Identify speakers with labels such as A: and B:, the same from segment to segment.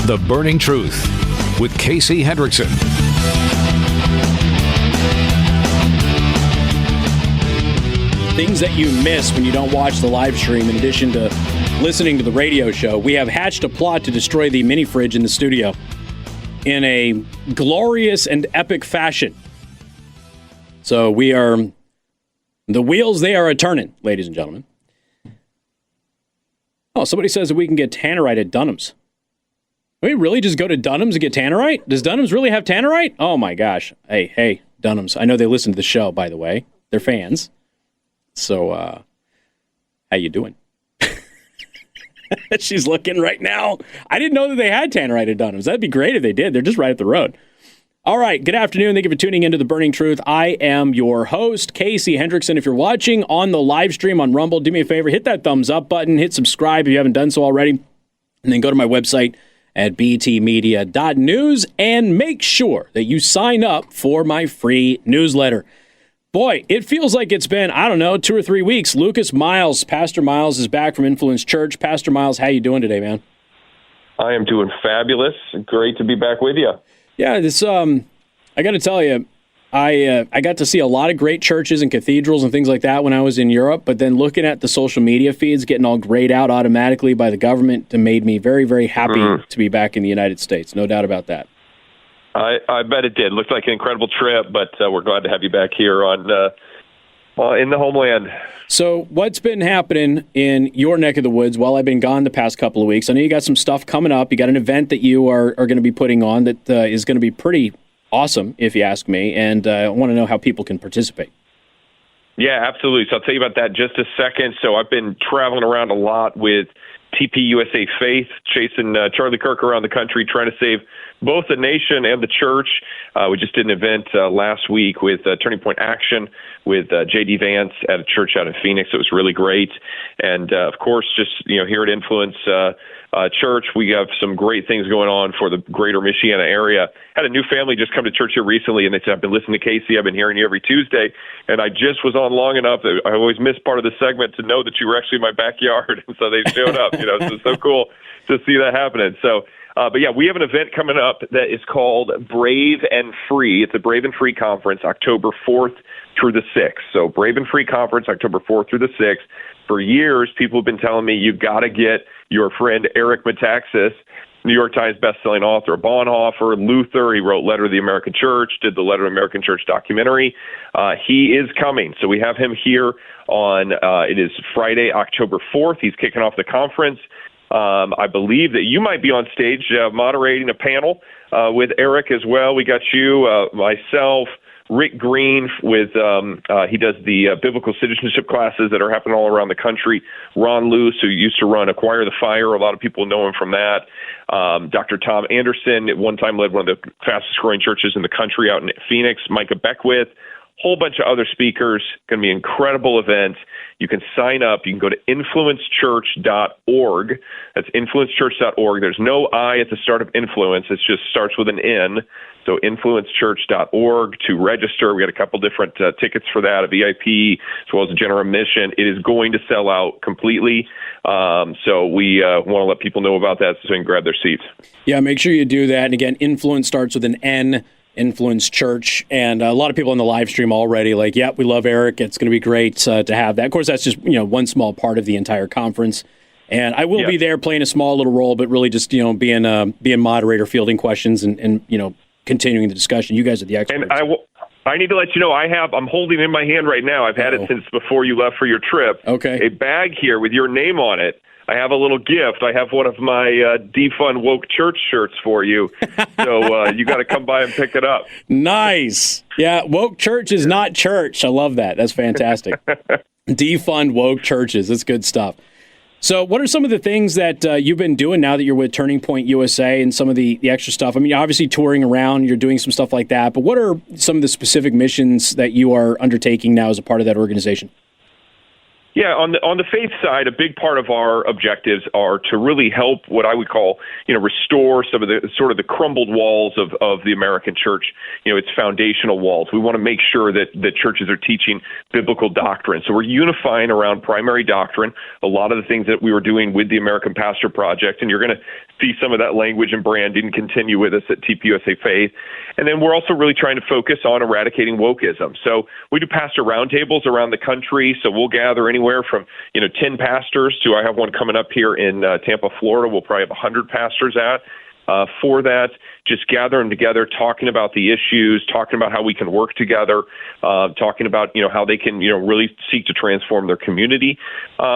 A: The Burning Truth with Casey Hendrickson.
B: Things that you miss when you don't watch the live stream, in addition to listening to the radio show. We have hatched a plot to destroy the mini fridge in the studio in a glorious and epic fashion. So the wheels, they are a-turning, ladies and gentlemen. Oh, somebody says that we can get tannerite at Dunham's. Can we really just go to Dunham's and get tannerite? Does Dunham's really have tannerite? Oh my gosh. Hey, Dunham's. I know they listen to the show, by the way. They're fans. So, how you doing? She's looking right now. I didn't know that they had tannerite at Dunham's. That'd be great if they did. They're just right up the road. All right, good afternoon. Thank you for tuning into The Burning Truth. I am your host, Casey Hendrickson. If you're watching on the live stream on Rumble, do me a favor, hit that thumbs up button, hit subscribe if you haven't done so already, and then go to my website at btmedia.news and make sure that you sign up for my free newsletter. Boy, it feels like it's been, 2 or 3 weeks. Lucas Miles, Pastor Miles, is back from Influence Church. Pastor Miles, how you doing today, man?
C: I am doing fabulous. Great to be back with you.
B: Yeah, this I got to tell you, I got to see a lot of great churches and cathedrals and things like that when I was in Europe, but then looking at the social media feeds getting all grayed out automatically by the government made me very, very happy to be back in the United States. No doubt about that.
C: I bet it did. Looked like an incredible trip, but we're glad to have you back here in the homeland.
B: So what's been happening in your neck of the woods while I've been gone the past couple of weeks? I know you got some stuff coming up. You got an event that you are going to be putting on that is going to be pretty awesome, if you ask me, and I want to know how people can participate.
C: Yeah, absolutely. So I'll tell you about that in just a second. So I've been traveling around a lot with TPUSA Faith, chasing Charlie Kirk around the country, trying to save both the nation and the church. We just did an event last week with Turning Point Action with J.D. Vance at a church out in Phoenix. It was really great. And, of course, just here at Influence Church, we have some great things going on for the greater Michiana area. Had a new family just come to church here recently, and they said, I've been listening to Casey. I've been hearing you every Tuesday. And I just was on long enough that I always miss part of the segment to know that you were actually in my backyard. And so they showed up. So it's so cool to see that happening. So, but yeah, we have an event coming up that is called Brave and Free. It's a Brave and Free conference, October 4th through the 6th. So Brave and Free conference, October 4th through the 6th. For years, people have been telling me you got to get your friend Eric Metaxas, New York Times bestselling author, Bonhoeffer, Luther. He wrote Letter to the American Church, did the Letter to the American Church documentary. He is coming. So we have him here on, it is Friday, October 4th. He's kicking off the conference. I believe that you might be on stage moderating a panel with Eric as well. We got you, myself, Rick Green with he does the biblical citizenship classes that are happening all around the country. Ron Luce, who used to run Acquire the Fire, a lot of people know him from that. Dr. Tom Anderson at one time led one of the fastest growing churches in the country out in Phoenix. Micah Beckwith, whole bunch of other speakers. Going to be an incredible event. You can sign up. You can go to influencechurch.org. That's influencechurch.org. There's no I at the start of influence. It just starts with an N. So influencechurch.org to register. We got a couple different tickets for that, a VIP as well as a general admission. It is going to sell out completely. So we want to let people know about that so they can grab their seats.
B: Yeah, make sure you do that. And again, influence starts with an N. Influence Church, and a lot of people on the live stream already like, yeah, we love Eric. It's going to be great to have that. Of course, that's just one small part of the entire conference, and I will be there playing a small little role, but really just being moderator, fielding questions, and continuing the discussion. You guys are the experts.
C: And I need to let you know I'm holding in my hand right now. I've had it since before you left for your trip.
B: Okay,
C: a bag here with your name on it. I have a little gift. I have one of my Defund Woke Church shirts for you. So you got to come by and pick it up.
B: Nice. Yeah, Woke Church is not church. I love that. That's fantastic. Defund Woke Churches. That's good stuff. So what are some of the things that you've been doing now that you're with Turning Point USA and some of the extra stuff? I mean, obviously touring around, you're doing some stuff like that. But what are some of the specific missions that you are undertaking now as a part of that organization?
C: Yeah, on the faith side, a big part of our objectives are to really help what I would call, restore some of the sort of the crumbled walls of the American church, its foundational walls. We want to make sure that the churches are teaching biblical doctrine. So we're unifying around primary doctrine, a lot of the things that we were doing with the American Pastor Project, and you're going to see some of that language and branding continue with us at TPUSA Faith. And then we're also really trying to focus on eradicating wokeism. So we do pastor roundtables around the country, so we'll gather anywhere from 10 pastors to, I have one coming up here in Tampa, Florida. We'll probably have 100 pastors for that, just gathering together, talking about the issues, talking about how we can work together, talking about, how they can, really seek to transform their community.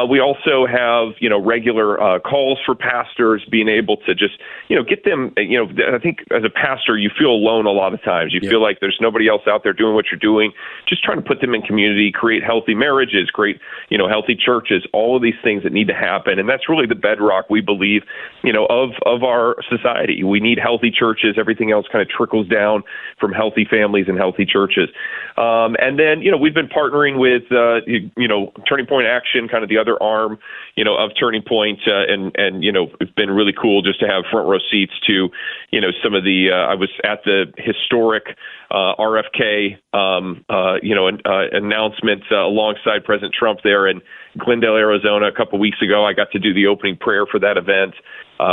C: We also have, regular calls for pastors, being able to just, get them, I think as a pastor, you feel alone a lot of times. You feel like there's nobody else out there doing what you're doing, just trying to put them in community, create healthy marriages, create, healthy churches, all of these things that need to happen. And that's really the bedrock, we believe, of our society. We need healthy churches. Everything else kind of trickles down from healthy families and healthy churches. And then, we've been partnering with, Turning Point Action, kind of the other arm, of Turning Point. And it's been really cool just to have front row seats to, some of the, I was at the historic RFK, announcement alongside President Trump there in Glendale, Arizona, a couple weeks ago. I got to do the opening prayer for that event,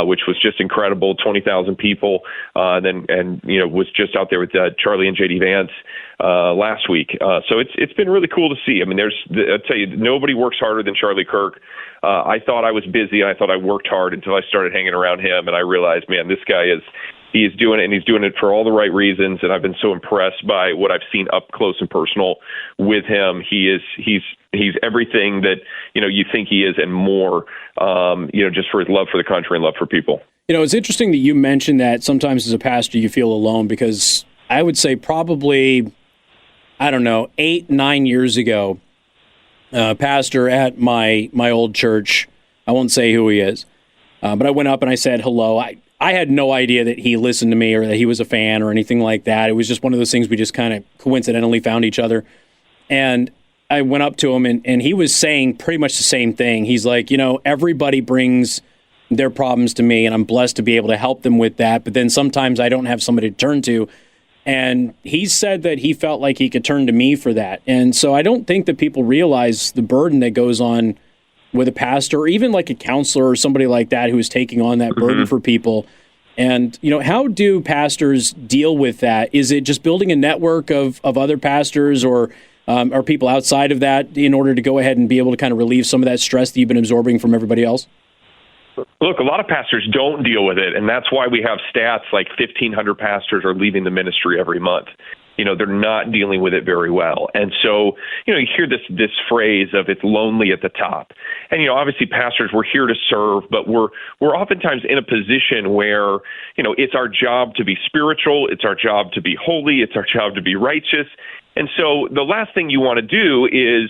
C: which was just incredible. 20,000 people, was just out there with Charlie and JD Vance last week. So it's been really cool to see. I mean, I'll tell you, nobody works harder than Charlie Kirk. I thought I was busy, and I thought I worked hard until I started hanging around him, and I realized, man, this guy he is doing it, and he's doing it for all the right reasons. And I've been so impressed by what I've seen up close and personal with him. He's everything that, you think he is and more, just for his love for the country and love for people.
B: It's interesting that you mentioned that sometimes as a pastor you feel alone, because I would say probably, 8-9 years ago, pastor at my old church, I won't say who he is, but I went up and I said hello. I had no idea that he listened to me or that he was a fan or anything like that. It was just one of those things we just kind of coincidentally found each other. And I went up to him, and he was saying pretty much the same thing. He's like, everybody brings their problems to me, and I'm blessed to be able to help them with that. But then sometimes I don't have somebody to turn to. And he said that he felt like he could turn to me for that. And so I don't think that people realize the burden that goes on with a pastor, or even like a counselor or somebody like that who is taking on that burden for people. And, how do pastors deal with that? Is it just building a network of other pastors, or are people outside of that in order to go ahead and be able to kind of relieve some of that stress that you've been absorbing from everybody else?
C: Look, a lot of pastors don't deal with it, and that's why we have stats like 1,500 pastors are leaving the ministry every month. They're not dealing with it very well. And so, you hear this phrase of it's lonely at the top. And, obviously pastors, we're here to serve, but we're oftentimes in a position where, it's our job to be spiritual. It's our job to be holy. It's our job to be righteous. And so the last thing you want to do is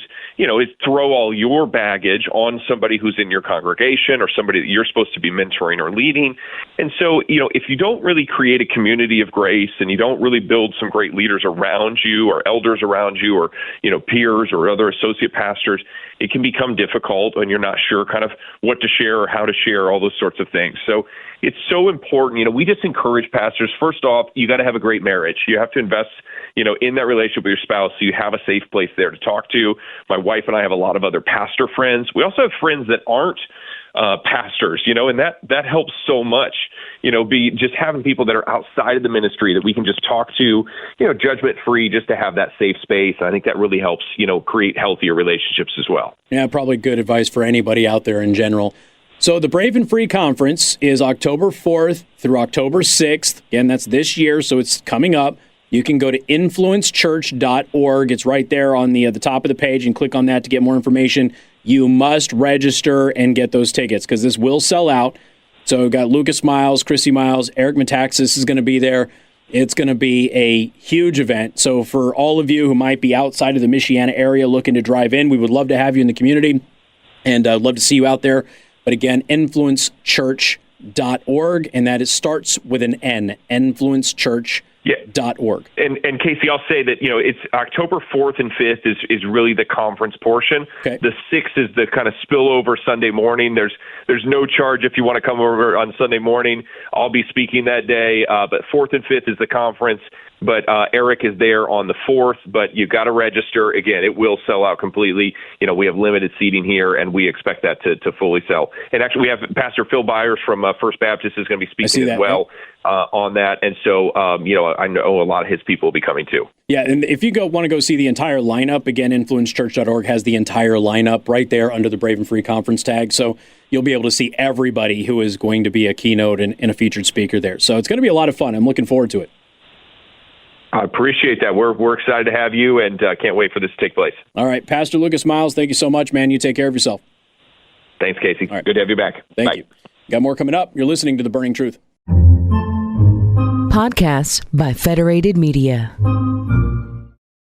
C: throw all your baggage on somebody who's in your congregation or somebody that you're supposed to be mentoring or leading. And so, if you don't really create a community of grace, and you don't really build some great leaders around you, or elders around you, or, peers or other associate pastors, it can become difficult when you're not sure kind of what to share or how to share, all those sorts of things. So it's so important. We just encourage pastors, first off, you got to have a great marriage. You have to invest, in that relationship with your spouse, so you have a safe place there to talk to. My wife and I have a lot of other pastor friends. We also have friends that aren't pastors, and that helps so much, be just having people that are outside of the ministry that we can just talk to, judgment free, just to have that safe space. I think that really helps, create healthier relationships as well.
B: Yeah, probably good advice for anybody out there in general. So the Brave and Free Conference is October 4th through October 6th. Again, that's this year, so it's coming up. You can go to influencechurch.org. It's right there on the top of the page, and click on that to get more information. You must register and get those tickets, because this will sell out. So we've got Lucas Miles, Chrissy Miles, Eric Metaxas is going to be there. It's going to be a huge event. So for all of you who might be outside of the Michiana area looking to drive in, we would love to have you in the community, and I'd love to see you out there. But again, influencechurch.org, and that starts with an N, influencechurch.org. .org.
C: And Casey, I'll say that, it's October 4th and 5th is really the conference portion.
B: Okay.
C: The 6th is the kind of spillover Sunday morning. There's no charge if you want to come over on Sunday morning. I'll be speaking that day. But 4th and 5th is the conference. But Eric is there on the 4th, but you got to register. Again, it will sell out completely. We have limited seating here, and we expect that to fully sell. And actually, we have Pastor Phil Byers from First Baptist is going to be speaking as well on that. And so, I know a lot of his people will be coming too.
B: Yeah, and if you want to go see the entire lineup, again, influencechurch.org has the entire lineup right there under the Brave and Free conference tag. So you'll be able to see everybody who is going to be a keynote and a featured speaker there. So it's going to be a lot of fun. I'm looking forward to it.
C: I appreciate that. We're excited to have you, and can't wait for this to take place.
B: All right, Pastor Lucas Miles, thank you so much, man. You take care of yourself.
C: Thanks, Casey.
B: All right.
C: Good to have you back.
B: Thank
C: Bye.
B: you. Got more coming up. You're listening to The Burning Truth.
D: Podcasts by Federated Media.